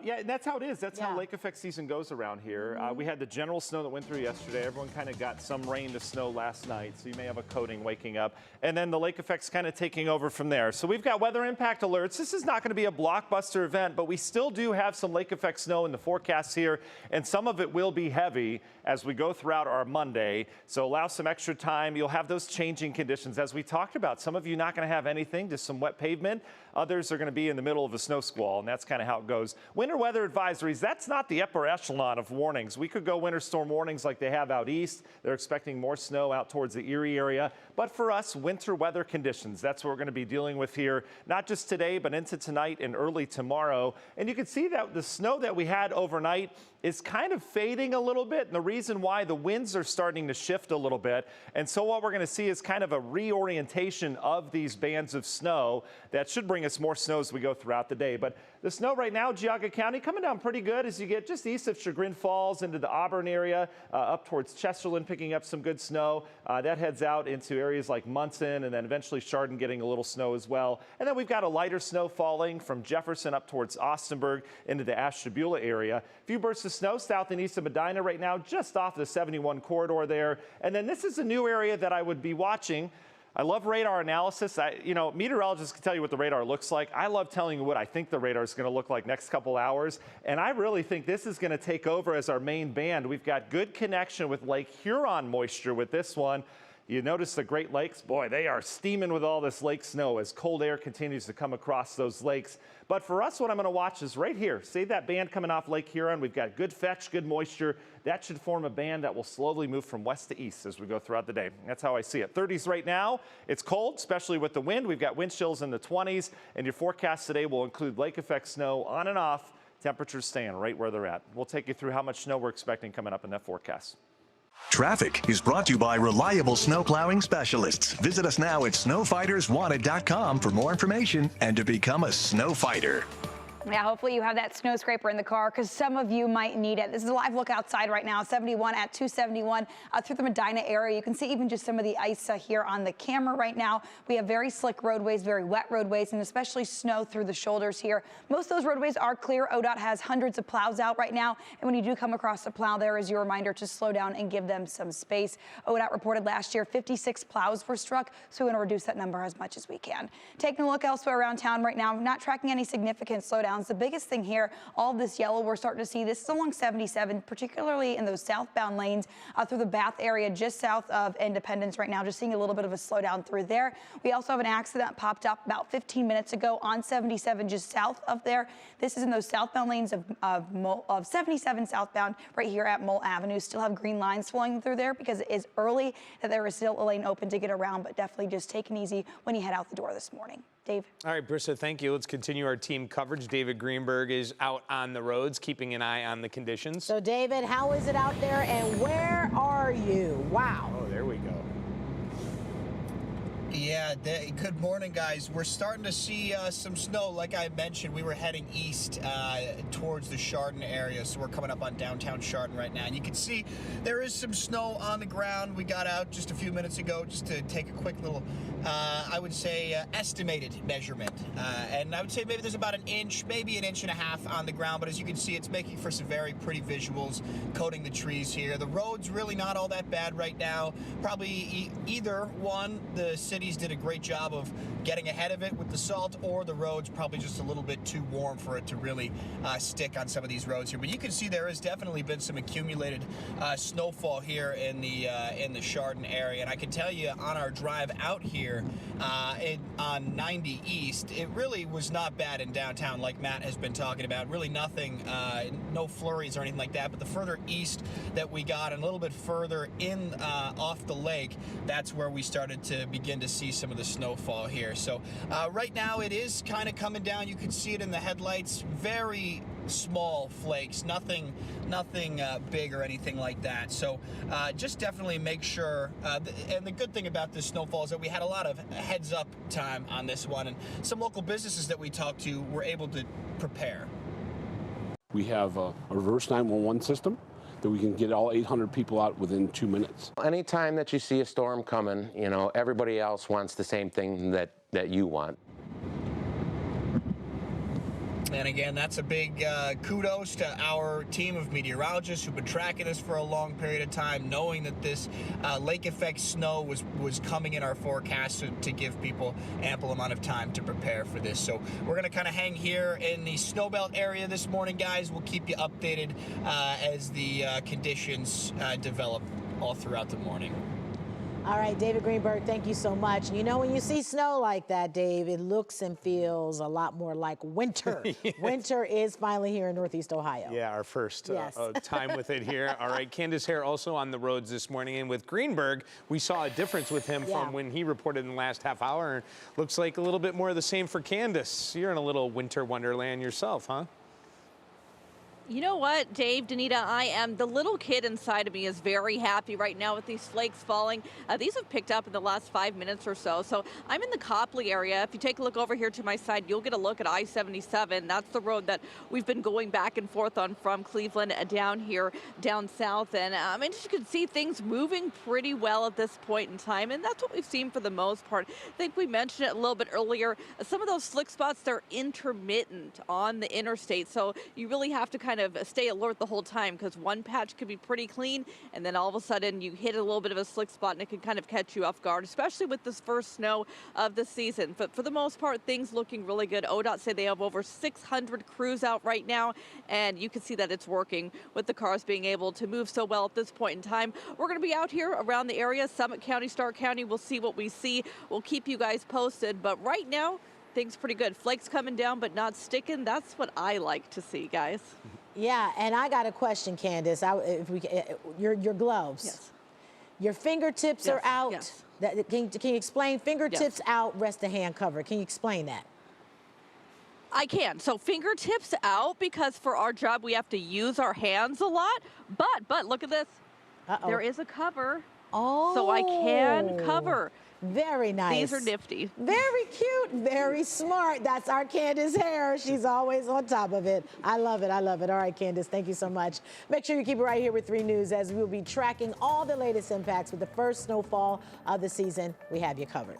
Yeah, and that's how it is. That's how lake effect season goes around here. We had the general snow that went through yesterday. Everyone kind of got some rain to snow last night, so you may have a coating waking up. And then the lake effect's kind of taking over from there. So we've got weather impact alerts. This is not going to be a blockbuster event, but we still do have some lake effect snow in the forecast here, and some of it will be heavy as we go throughout our Monday. So allow some extra time. You'll have those changing conditions as we talked about. Some of you not going to have anything, just some wet pavement. Others are going to be in the middle of a snow squall, and that's kind of how it goes. Winter weather advisories, that's not the upper echelon of warnings. We could go winter storm warnings like they have out east. They're expecting more snow out towards the Erie area. But for us, winter weather conditions, that's what we're going to be dealing with here, not just today, but into tonight and early tomorrow. And you can see that the snow that we had overnight is kind of fading a little bit. And the reason why, the winds are starting to shift a little bit. And so what we're going to see is kind of a reorientation of these bands of snow that should bring us more snow as we go throughout the day. But the snow right now, Geauga County, coming down pretty good as you get just east of Chagrin Falls into the Auburn area, up towards Chesterland, picking up some good snow. That heads out into areas like Munson, and then eventually Chardon getting a little snow as well. And then we've got a lighter snow falling from Jefferson up towards Austinburg into the Ashtabula area. A few bursts of snow south and east of Medina right now, just off the 71 corridor there. And then this is a new area that I would be watching. I love radar analysis. Meteorologists can tell you what the radar looks like. I love telling you what I think the radar is going to look like next couple hours. And I really think this is going to take over as our main band. We've got good connection with Lake Huron moisture with this one. You notice the Great Lakes, boy, they are steaming with all this lake snow as cold air continues to come across those lakes. But for us, what I'm going to watch is right here. See that band coming off Lake Huron? We've got good fetch, good moisture. That should form a band that will slowly move from west to east as we go throughout the day. That's how I see it. 30s right now. It's cold, especially with the wind. We've got wind chills in the 20s, and your forecast today will include lake effect snow on and off. Temperatures staying right where they're at. We'll take you through how much snow we're expecting coming up in that forecast. Traffic is brought to you by reliable snow plowing specialists. Visit us now at snowfighterswanted.com for more information and to become a snow fighter. Yeah, hopefully you have that snow scraper in the car because some of you might need it. This is a live look outside right now, 71 at 271 through the Medina area. You can see even just some of the ice here on the camera right now. We have very slick roadways, very wet roadways, and especially snow through the shoulders here. Most of those roadways are clear. ODOT has hundreds of plows out right now, and when you do come across a plow, there is your reminder to slow down and give them some space. ODOT reported last year 56 plows were struck, so we're going to reduce that number as much as we can. Taking a look elsewhere around town right now, not tracking any significant slowdowns. The biggest thing here, all this yellow we're starting to see, this is along 77, particularly in those southbound lanes through the Bath area, just south of Independence right now, just seeing a little bit of a slowdown through there. We also have an accident popped up about 15 minutes ago on 77, just south of there. This is in those southbound lanes of 77 southbound right here at Mole Avenue. Still have green lines flowing through there because it is early, that there is still a lane open to get around, but definitely just take it easy when you head out the door this morning. Dave. All right, Brissa, thank you. Let's continue our team coverage. David Greenberg is out on the roads, keeping an eye on the conditions. So, David, how is it out there, and where are you? Wow. Oh, there we go. Yeah, good morning, guys. We're starting to see some snow. Like I mentioned, we were heading east towards the Chardon area, so we're coming up on downtown Chardon right now. And you can see there is some snow on the ground. We got out just a few minutes ago just to take a quick little, I would say, estimated measurement. And I would say maybe there's about an inch, maybe an inch and a half on the ground. But as you can see, it's making for some very pretty visuals, coating the trees here. The road's really not all that bad right now. Probably either one, the cities did a great job of getting ahead of it with the salt, or the road's probably just a little bit too warm for it to really stick on some of these roads here. But you can see there has definitely been some accumulated snowfall here in the Chardon area. And I can tell you on our drive out here on 90 East, it really was not bad in downtown like Matt has been talking about. Really nothing, no flurries or anything like that. But the further east that we got and a little bit further in off the lake, that's where we started to begin to see some of the snowfall here. So right now it is kind of coming down. You can see it in the headlights. Very small flakes, nothing big or anything like that. So just definitely make sure, and the good thing about this snowfall is that we had a lot of heads up time on this one, and some local businesses that we talked to were able to prepare. We have a reverse 911 system that we can get all 800 people out within 2 minutes. Anytime that you see a storm coming, you know, everybody else wants the same thing that you want. And again, that's a big kudos to our team of meteorologists who've been tracking this for a long period of time, knowing that this lake effect snow was coming in our forecast to give people ample amount of time to prepare for this. So we're going to kind of hang here in the snowbelt area this morning, guys. We'll keep you updated as the conditions develop all throughout the morning. All right, David Greenberg, thank you so much. You know, when you see snow like that, Dave, it looks and feels a lot more like winter. Yes. Winter is finally here in Northeast Ohio. Yeah, our first Yes. time with it here. All right, Candace Hare also on the roads this morning. And with Greenberg, we saw a difference with him from when he reported in the last half hour. Looks like a little bit more of the same for Candace. You're in a little winter wonderland yourself, huh? You know what, Dave, Danita, I am. The little kid inside of me is very happy right now with these flakes falling. These have picked up in the last 5 minutes or so. So I'm in the Copley area. If you take a look over here to my side, you'll get a look at I-77. That's the road that we've been going back and forth on from Cleveland down here, down south. And I mean, as you can see, things moving pretty well at this point in time. And that's what we've seen for the most part. I think we mentioned it a little bit earlier. Some of those slick spots, they're intermittent on the interstate. So you really have to kind of stay alert the whole time, because one patch could be pretty clean and then all of a sudden you hit a little bit of a slick spot and it can kind of catch you off guard, especially with this first snow of the season. But for the most part, things looking really good. ODOT say they have over 600 crews out right now, and you can see that it's working with the cars being able to move so well at this point in time. We're going to be out here around the area, Summit County, Stark County. We'll see what we see. We'll keep you guys posted, but right now things pretty good. Flakes coming down but not sticking. That's what I like to see, guys. Yeah, and I got a question, Candace. Your gloves. Yes. Your fingertips are out. Yes. Can you explain? Fingertips out, rest of hand covered. Can you explain that? I can. So fingertips out, because for our job we have to use our hands a lot. But look at this. Uh-oh. There is a cover. Oh. So I can cover. Very nice. These are nifty. Very cute, very smart. That's our Candace Hare. She's always on top of it. I love it, I love it. All right, Candace, thank you so much. Make sure you keep it right here with 3 News, as we'll be tracking all the latest impacts with the first snowfall of the season. We have you covered.